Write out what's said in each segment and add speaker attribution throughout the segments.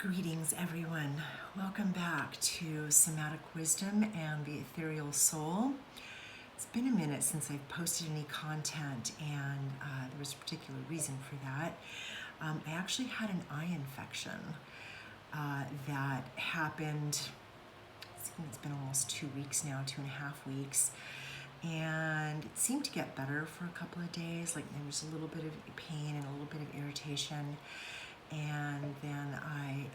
Speaker 1: Greetings, everyone. Welcome back to Somatic Wisdom and the Ethereal Soul. It's been a minute since I've posted any content, and there was a particular reason for that. I actually had an eye infection that happened, I think it's been almost 2 weeks now, 2.5 weeks. And it seemed to get better for a couple of days. Like there was a little bit of pain and a little bit of irritation. And then I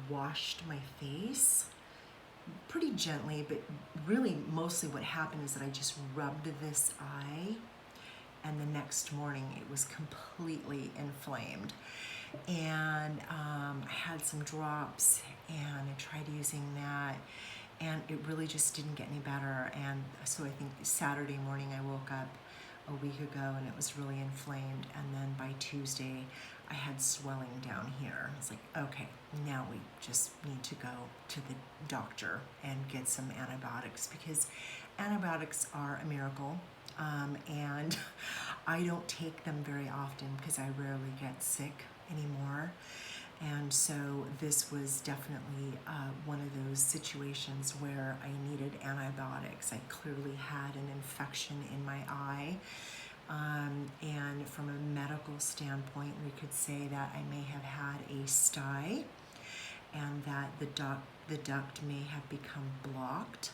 Speaker 1: washed my face pretty gently, but really mostly what happened is that I just rubbed this eye, and the next morning it was completely inflamed. And I had some drops, and I tried using that, and it really just didn't get any better. And so I think Saturday morning I woke up a week ago and it was really inflamed, and then by Tuesday I had swelling down here. It's like, okay, now we just need to go to the doctor and get some antibiotics, because antibiotics are a miracle, and I don't take them very often because I rarely get sick anymore. And so this was definitely one of those situations where I needed antibiotics. I clearly had an infection in my eye. And from a medical standpoint, we could say that I may have had a stye, and that the duct may have become blocked,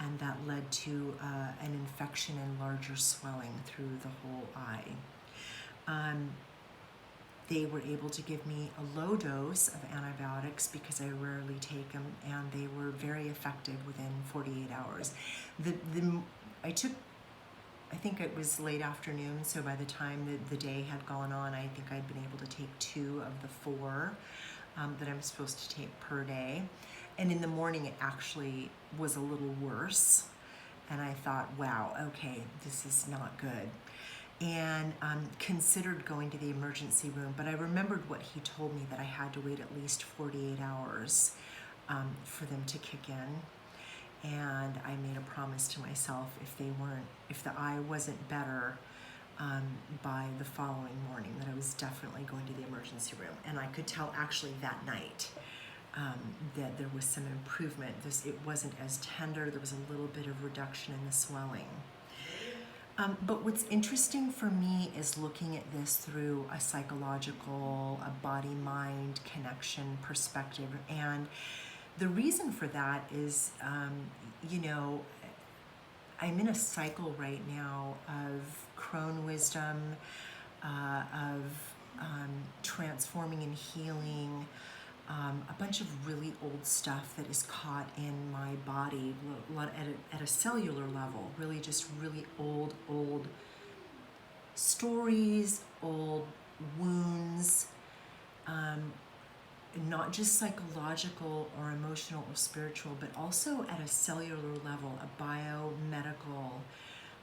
Speaker 1: and that led to an infection and larger swelling through the whole eye. They were able to give me a low dose of antibiotics because I rarely take them, and they were very effective within 48 hours. I think it was late afternoon, so by the time the day had gone on, I think I'd been able to take 2 of the 4 that I'm supposed to take per day. And in the morning, it actually was a little worse. And I thought, wow, okay, this is not good. And considered going to the emergency room, but I remembered what he told me, that I had to wait at least 48 hours for them to kick in. And I made a promise to myself, if the eye wasn't better by the following morning, that I was definitely going to the emergency room. And I could tell actually that night that there was some improvement. It wasn't as tender. There was a little bit of reduction in the swelling. But what's interesting for me is looking at this through a psychological, a body-mind connection perspective. And the reason for that is, I'm in a cycle right now of crone wisdom, of transforming and healing, a bunch of really old stuff that is caught in my body at a cellular level, really just really old stories, old wounds, not just psychological or emotional or spiritual, but also at a cellular level, a biomedical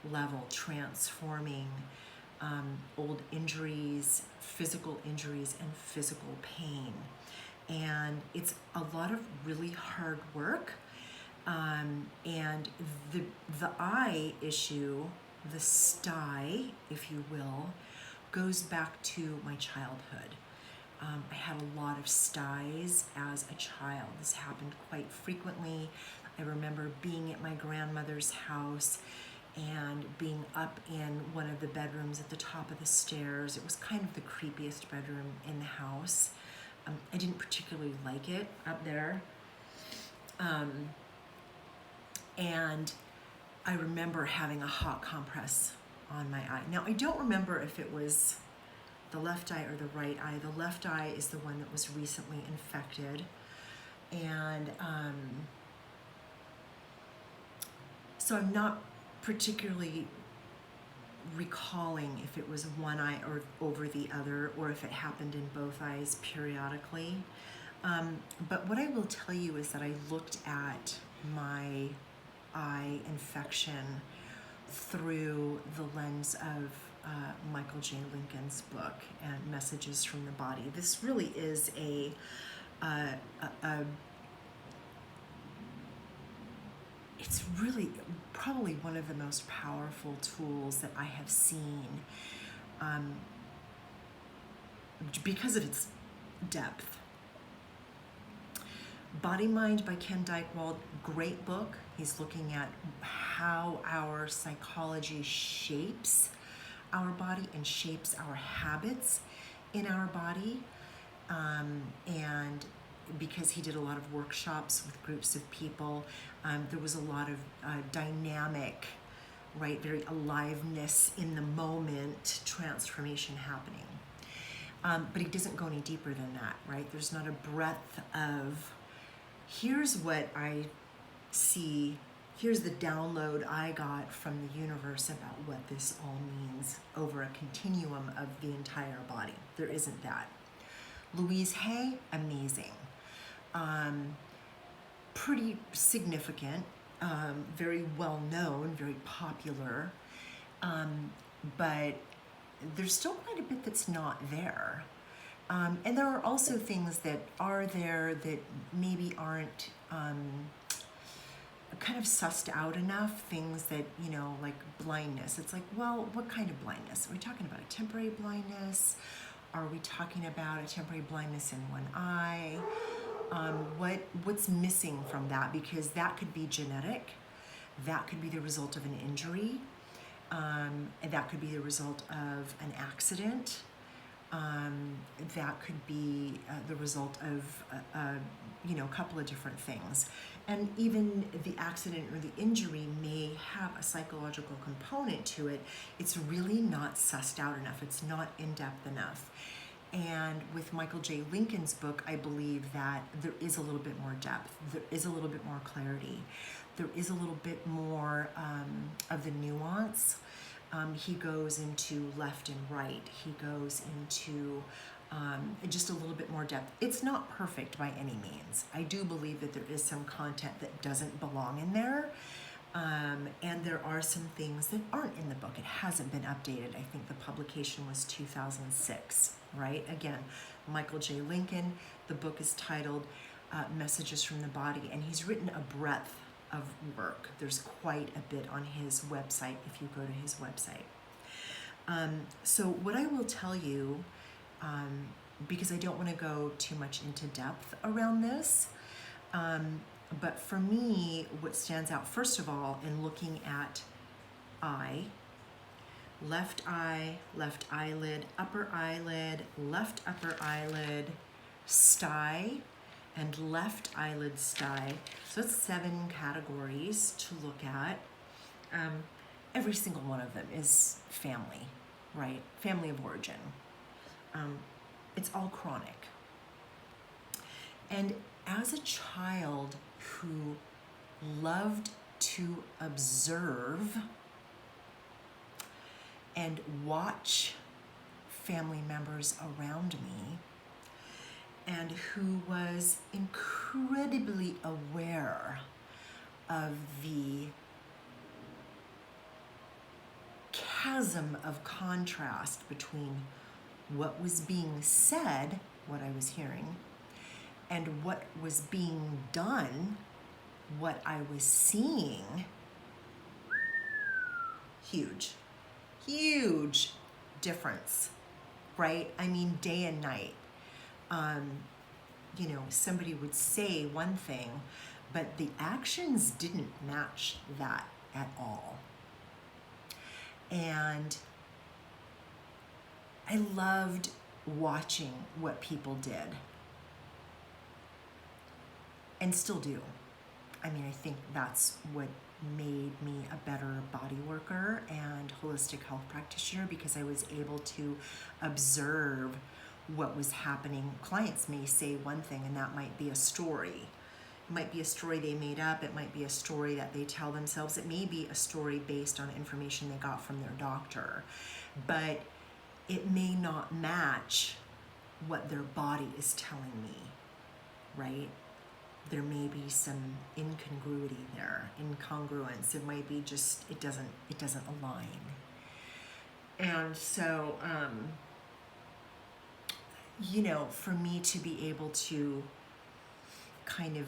Speaker 1: level, transforming old injuries, physical injuries, and physical pain. And it's a lot of really hard work. And the eye issue, the stye, if you will, goes back to my childhood. I had a lot of styes as a child. This happened quite frequently. I remember being at my grandmother's house and being up in one of the bedrooms at the top of the stairs. It was kind of the creepiest bedroom in the house. I didn't particularly like it up there. And I remember having a hot compress on my eye. Now, I don't remember if it was the left eye or the right eye. The left eye is the one that was recently infected. And so I'm not particularly recalling if it was one eye or over the other, or if it happened in both eyes periodically. But what I will tell you is that I looked at my eye infection through the lens of Michael J. Lincoln's book and Messages from the Body. This really is it's really probably one of the most powerful tools that I have seen, because of its depth. Body Mind by Ken Dykewald, great book. He's looking at how our psychology shapes our body and shapes our habits in our body. And because he did a lot of workshops with groups of people, there was a lot of dynamic, right, very aliveness in the moment transformation happening. But he doesn't go any deeper than that, right? There's not a breadth of, here's what I see, here's the download I got from the universe about what this all means over a continuum of the entire body. There isn't that. Louise Hay, amazing. Pretty significant, very well known, very popular, but there's still quite a bit that's not there. And there are also things that are there that maybe aren't kind of sussed out enough, things that, you know, like blindness. It's like, well, what kind of blindness? Are we talking about a temporary blindness? Are we talking about a temporary blindness in one eye? What's missing from that? Because that could be genetic. That could be the result of an injury. And that could be the result of an accident. That could be the result of, you know, a couple of different things. And even the accident or the injury may have a psychological component to it. It's really not sussed out enough. It's not in-depth enough. And with Michael J. Lincoln's book, I believe that there is a little bit more depth. There is a little bit more clarity. There is a little bit more of the nuance. He goes into left and right. He goes into just a little bit more depth. It's not perfect by any means. I do believe that there is some content that doesn't belong in there. And there are some things that aren't in the book. It hasn't been updated. I think the publication was 2006, right? Again, Michael J. Lincoln. The book is titled Messages from the Body, and he's written a breadth of work. There's quite a bit on his website if you go to his website. So what I will tell you, because I don't want to go too much into depth around this, but for me, what stands out, first of all, in looking at eye, left eyelid, upper eyelid, left upper eyelid, sty, and left eyelid sty. So it's 7 categories to look at. Every single one of them is family, right? Family of origin. It's all chronic. And as a child who loved to observe and watch family members around me, and who was incredibly aware of the chasm of contrast between what was being said, what I was hearing, and what was being done, what I was seeing. Huge difference, right? I mean, day and night. You know, somebody would say one thing, but the actions didn't match that at all. And I loved watching what people did, and still do. I mean, I think that's what made me a better body worker and holistic health practitioner, because I was able to observe what was happening. Clients may say one thing, and that might be a story. It might be a story they made up. It might be a story that they tell themselves. It may be a story based on information they got from their doctor, but it may not match what their body is telling me, right? There may be some incongruity there, incongruence. It might be just, it doesn't align. And so, you know, for me to be able to kind of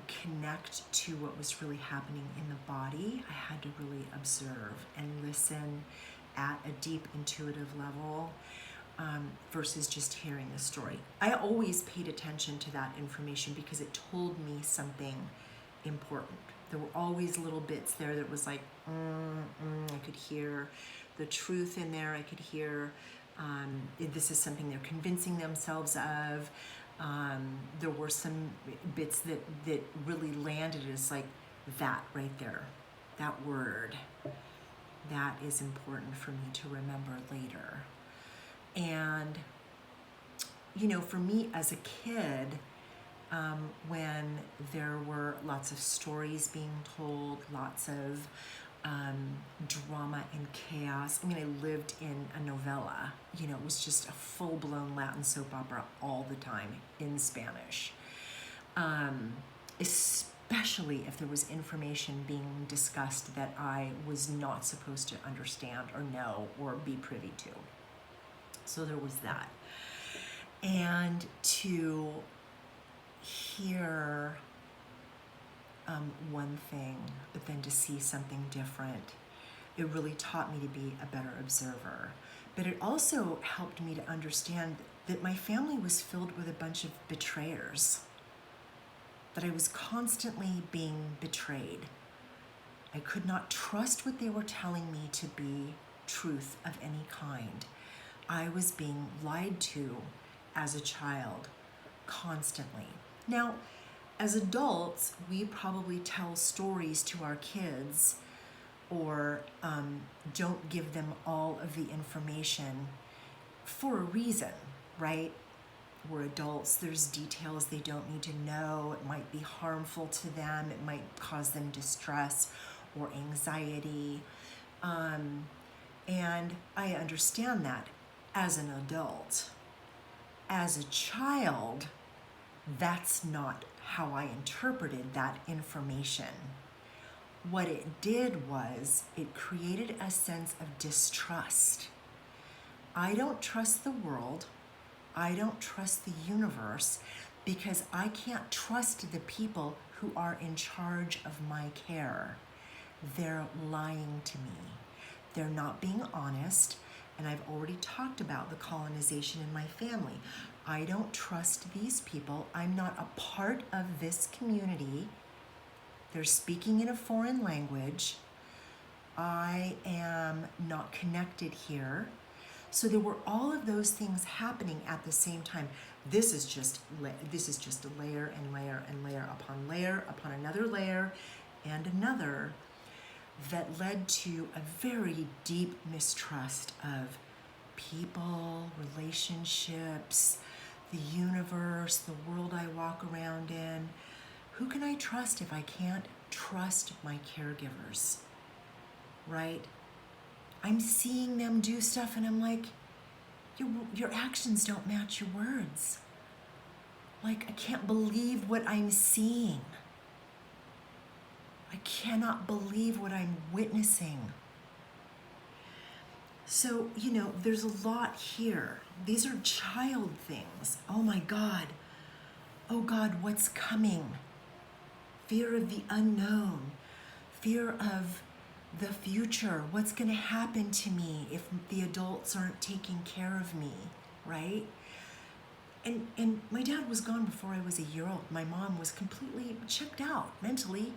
Speaker 1: connect to what was really happening in the body, I had to really observe and listen at a deep intuitive level. versus just hearing the story. I always paid attention to that information because it told me something important. There were always little bits there that was like, I could hear the truth in there. I could hear this is something they're convincing themselves of. There were some bits that really landed as like that right there, that word. That is important for me to remember later. And, you know, for me as a kid, when there were lots of stories being told, lots of drama and chaos. I mean, I lived in a novella. You know, it was just a full-blown Latin soap opera all the time in Spanish. Especially if there was information being discussed that I was not supposed to understand or know or be privy to. So there was that. And to hear one thing, but then to see something different, it really taught me to be a better observer. But it also helped me to understand that my family was filled with a bunch of betrayers, that I was constantly being betrayed. I could not trust what they were telling me to be truth of any kind. I was being lied to as a child constantly. Now, as adults, we probably tell stories to our kids or don't give them all of the information for a reason, right? We're adults, there's details they don't need to know. It might be harmful to them. It might cause them distress or anxiety. And I understand that as an adult. As a child, that's not how I interpreted that information. What it did was it created a sense of distrust. I don't trust the world. I don't trust the universe because I can't trust the people who are in charge of my care. They're lying to me. They're not being honest. And I've already talked about the colonization in my family. I don't trust these people. I'm not a part of this community. They're speaking in a foreign language. I am not connected here. So there were all of those things happening at the same time. This is just a layer and layer and layer upon another layer and another that led to a very deep mistrust of people, relationships, the universe, the world I walk around in. Who can I trust if I can't trust my caregivers, right? I'm seeing them do stuff and I'm like, your actions don't match your words. Like, I can't believe what I'm seeing. I cannot believe what I'm witnessing. So, you know, there's a lot here. These are child things. Oh my God. Oh God, what's coming? Fear of the unknown. Fear of the future. What's going to happen to me if the adults aren't taking care of me, right? And my dad was gone before I was a year old. My mom was completely checked out mentally.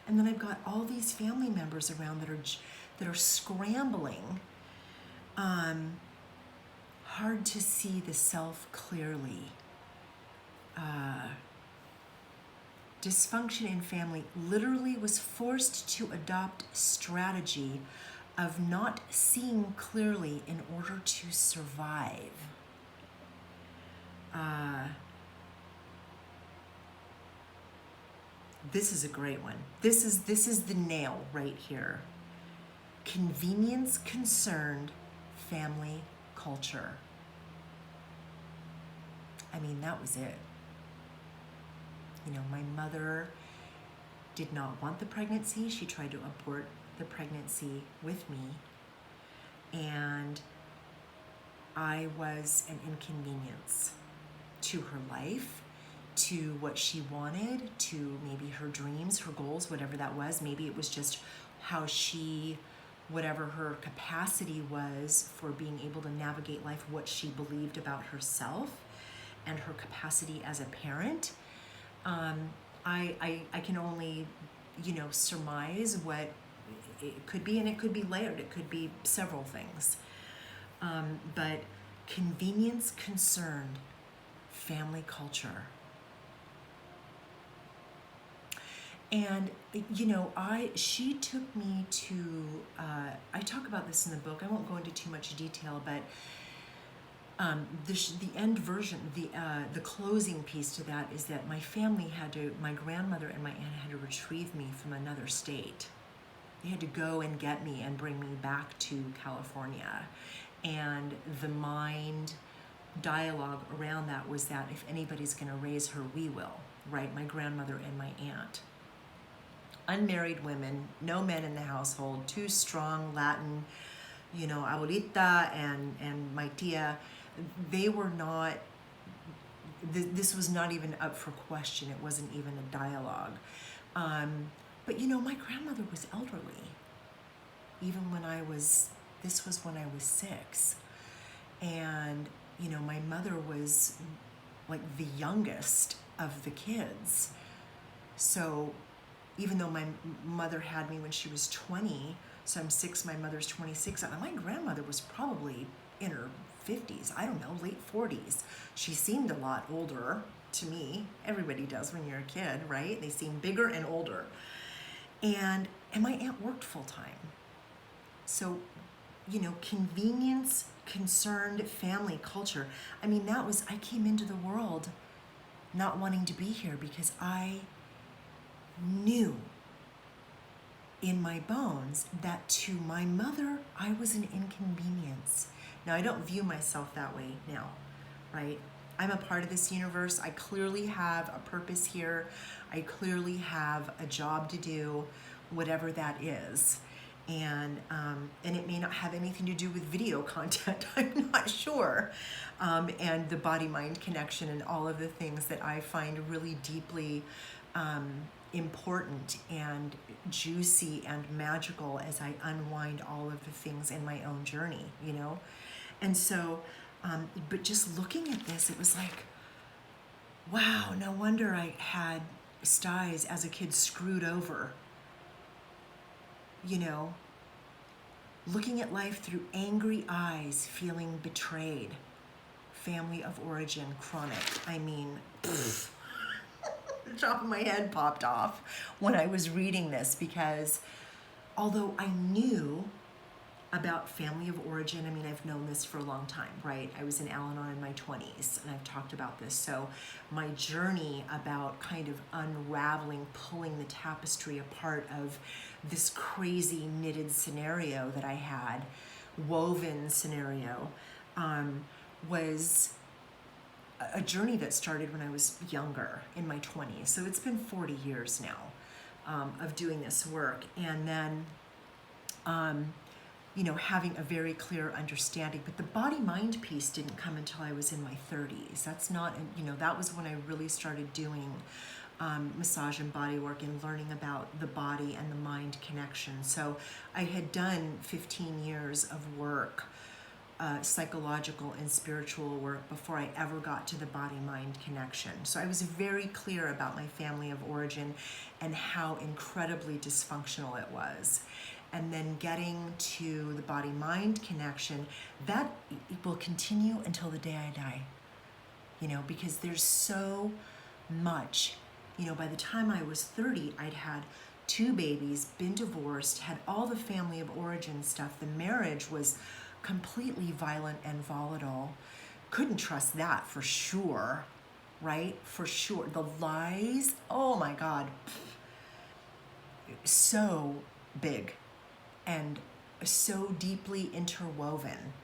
Speaker 1: And then I've got all these family members around that are scrambling. Hard to see the self clearly. Dysfunction in family literally was forced to adopt strategy of not seeing clearly in order to survive. This is a great one. This is the nail right here. Convenience concerned family culture. I mean, that was it. You know, my mother did not want the pregnancy. She tried to abort the pregnancy with me. And I was an inconvenience to her life, to what she wanted, to maybe her dreams, her goals, whatever that was. Maybe it was just how she whatever her capacity was for being able to navigate life, what she believed about herself and her capacity as a parent. I can only, surmise what it could be, and it could be layered. It could be several things. But convenience concerned family culture. And she took me to. I talk about this in the book. I won't go into too much detail, but the end version, the closing piece to that is that my grandmother and my aunt had to retrieve me from another state. They had to go and get me and bring me back to California. And the mind dialogue around that was that if anybody's going to raise her, we will, right? My grandmother and my aunt. Unmarried women, no men in the household, two strong Latin, abuelita and my tia, they were not, this was not even up for question. It wasn't even a dialogue. But my grandmother was elderly. Even this was when I was 6. And, my mother was like the youngest of the kids. So even though my mother had me when she was 20, so I'm 6, my mother's 26, and my grandmother was probably in her 50s, I don't know, late 40s. She seemed a lot older to me. Everybody does when you're a kid, right? They seem bigger and older. And my aunt worked full time. So, convenience concerned family culture. I mean, I came into the world not wanting to be here because I knew in my bones that to my mother, I was an inconvenience. Now, I don't view myself that way now, right? I'm a part of this universe. I clearly have a purpose here. I clearly have a job to do, whatever that is. And it may not have anything to do with video content, I'm not sure. And the body-mind connection and all of the things that I find really deeply important and juicy and magical as I unwind all of the things in my own journey, And so, but just looking at this, it was like, wow, no wonder I had styes as a kid screwed over. Looking at life through angry eyes, feeling betrayed. Family of origin, chronic. I mean, the top of my head popped off when I was reading this, because although I knew about family of origin, I mean, I've known this for a long time, right? I was in Al-Anon in my 20s, and I've talked about this. So my journey about kind of unraveling, pulling the tapestry apart of this crazy knitted scenario that I had, woven scenario, was a journey that started when I was younger, in my 20s. So it's been 40 years now of doing this work. And then, having a very clear understanding. But the body-mind piece didn't come until I was in my 30s. That's not, that was when I really started doing massage and body work and learning about the body and the mind connection. So I had done 15 years of work, psychological and spiritual work, before I ever got to the body-mind connection. So I was very clear about my family of origin and how incredibly dysfunctional it was. And then getting to the body-mind connection, that will continue until the day I die, because there's so much. By the time I was 30, I'd had 2 babies, been divorced, had all the family of origin stuff. The marriage was completely violent and volatile. Couldn't trust that for sure, right? For sure. The lies, oh my God, so big and so deeply interwoven.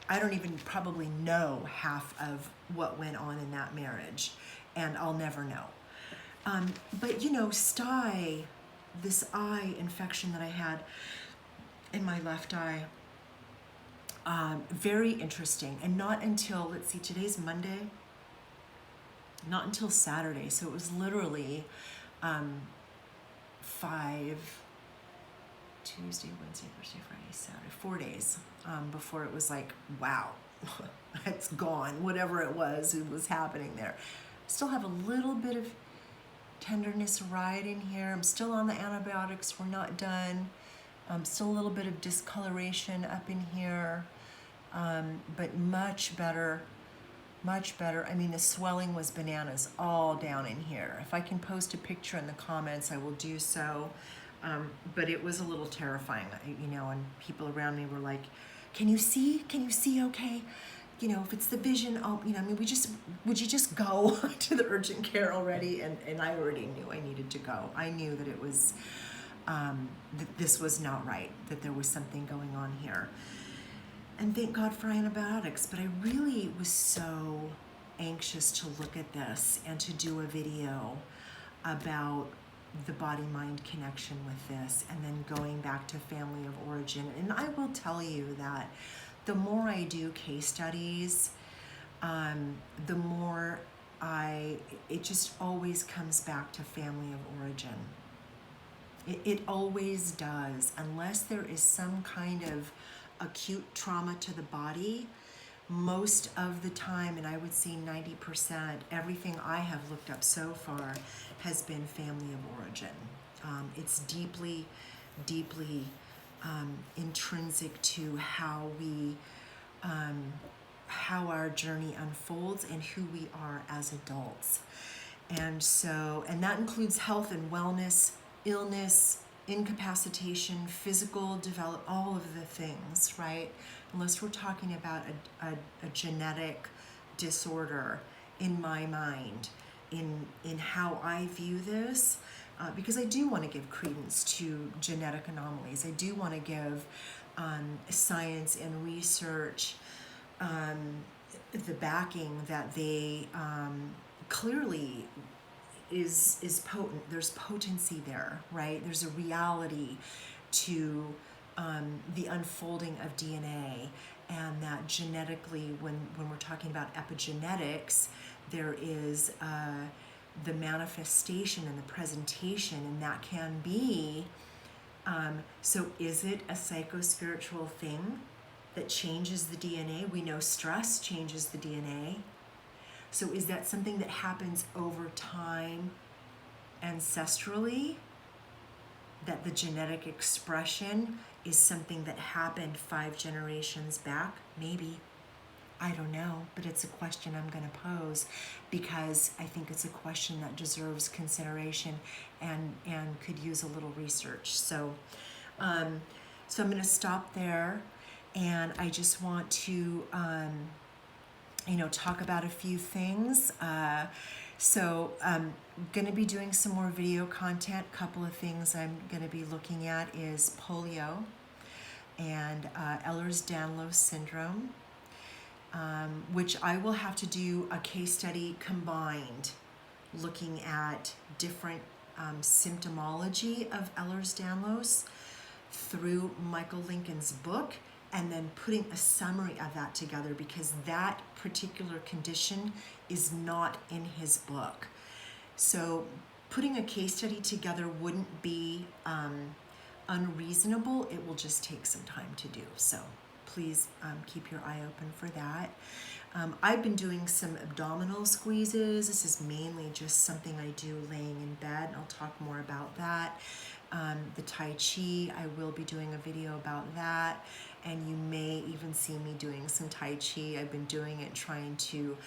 Speaker 1: I don't even probably know half of what went on in that marriage, and I'll never know. But STI, this eye infection that I had in my left eye, very interesting. And not until, let's see, today's Monday, not until Saturday. So it was literally Tuesday, Wednesday, Thursday, Friday, Saturday, 4 days before it was like, wow, it's gone. Whatever it was happening there. Still have a little bit of tenderness right in here. I'm still on the antibiotics. We're not done. Still a little bit of discoloration up in here, but much better. Much better. I mean, the swelling was bananas all down in here. If I can post a picture in the comments, I will do so. But it was a little terrifying, you know, and people around me were like, can you see? Can you see okay? You know, if it's the vision, oh, you know, I mean, would you just go to the urgent care already? And I already knew I needed to go. I knew that it was, that this was not right, that there was something going on here. And thank God for antibiotics, but I really was so anxious to look at this and to do a video about the body-mind connection with this, and then going back to family of origin. And I will tell you that the more I do case studies, the more it just always comes back to family of origin. It always does, unless there is some kind of acute trauma to the body. Most of the time, and I would say 90%, everything I have looked up so far has been family of origin. It's deeply, deeply intrinsic to how our journey unfolds and who we are as adults. And that includes health and wellness, illness, incapacitation, physical development, all of the things, right? Unless we're talking about a genetic disorder, in my mind, in how I view this, because I do want to give credence to genetic anomalies. I do want to give science and research the backing that they clearly is potent. There's potency there, right? There's a reality to the unfolding of DNA, and that genetically, when we're talking about epigenetics, there is the manifestation and the presentation, and that can be, so is it a psychospiritual thing that changes the DNA? We know stress changes the DNA. So is that something that happens over time ancestrally? That the genetic expression is something that happened 5 generations back? Maybe. I don't know, but it's a question I'm going to pose, because I think it's a question that deserves consideration and could use a little research. So I'm going to stop there, and I just want to talk about a few things. So I'm going to be doing some more video content. Couple of things I'm going to be looking at is polio and Ehlers-Danlos syndrome, which I will have to do a case study combined, looking at different symptomology of Ehlers-Danlos through Michael Lincoln's book, and then putting a summary of that together, because that particular condition is not in his book. So putting a case study together wouldn't be unreasonable. It will just take some time to do. So please keep your eye open for that. I've been doing some abdominal squeezes. This is mainly just something I do laying in bed. I'll talk more about that. The Tai Chi, I will be doing a video about that. And you may even see me doing some Tai Chi. I've been doing it trying to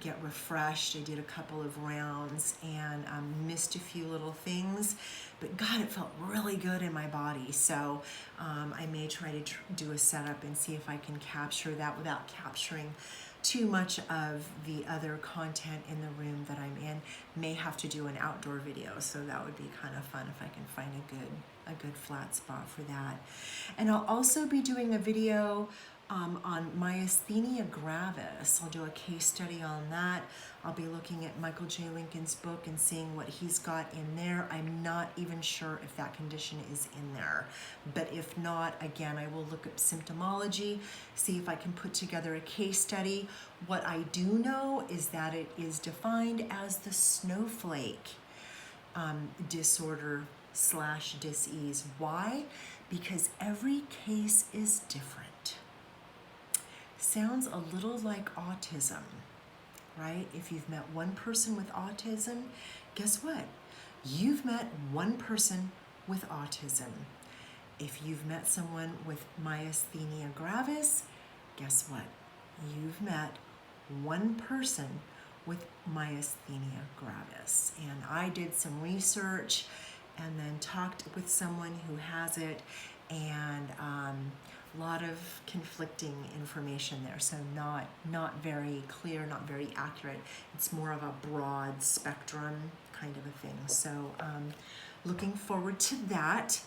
Speaker 1: get refreshed. I did a couple of rounds and missed a few little things, but God, it felt really good in my body. So I may try to do a setup and see if I can capture that without capturing too much of the other content in the room that I'm in. May have to do an outdoor video, so that would be kind of fun if I can find a good flat spot for that. And I'll also be doing a video on myasthenia gravis. I'll do a case study on that. I'll be looking at Michael J. Lincoln's book and seeing what he's got in there. I'm not even sure if that condition is in there, but if not, again, I will look at symptomology, see if I can put together a case study. What I do know is that it is defined as the snowflake disorder dis-ease. Why? Because every case is different. Sounds a little like autism, right? If you've met one person with autism, guess what? You've met one person with autism. If you've met someone with myasthenia gravis, guess what? You've met one person with myasthenia gravis. And I did some research and then talked with someone who has it, and a lot of conflicting information there, so not very clear, not very accurate. It's more of a broad spectrum kind of a thing. So looking forward to that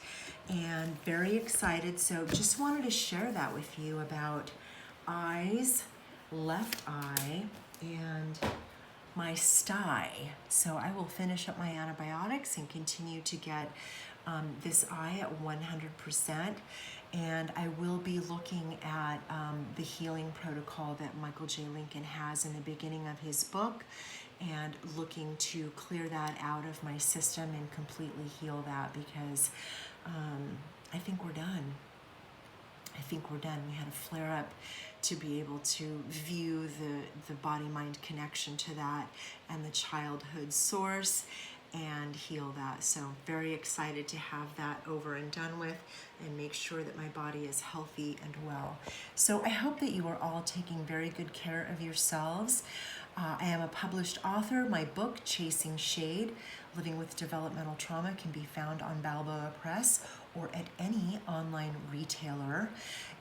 Speaker 1: and very excited. So just wanted to share that with you about eyes, left eye, and my sty. So I will finish up my antibiotics and continue to get this eye at 100%. And I will be looking at the healing protocol that Michael J. Lincoln has in the beginning of his book, and looking to clear that out of my system and completely heal that, because I think we're done. I think we're done. We had a flare-up to be able to view the body-mind connection to that and the childhood source and heal that. So very excited to have that over and done with and make sure that my body is healthy and well. So I hope that you are all taking very good care of yourselves. I am a published author. My book, Chasing Shade, Living with Developmental Trauma, can be found on Balboa Press or at any online retailer.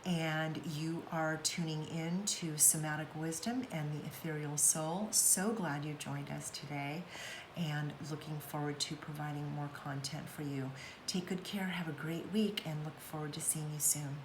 Speaker 1: And you are tuning in to Somatic Wisdom and the Ethereal Soul. So glad you joined us today, and looking forward to providing more content for you. Take good care, have a great week, and look forward to seeing you soon.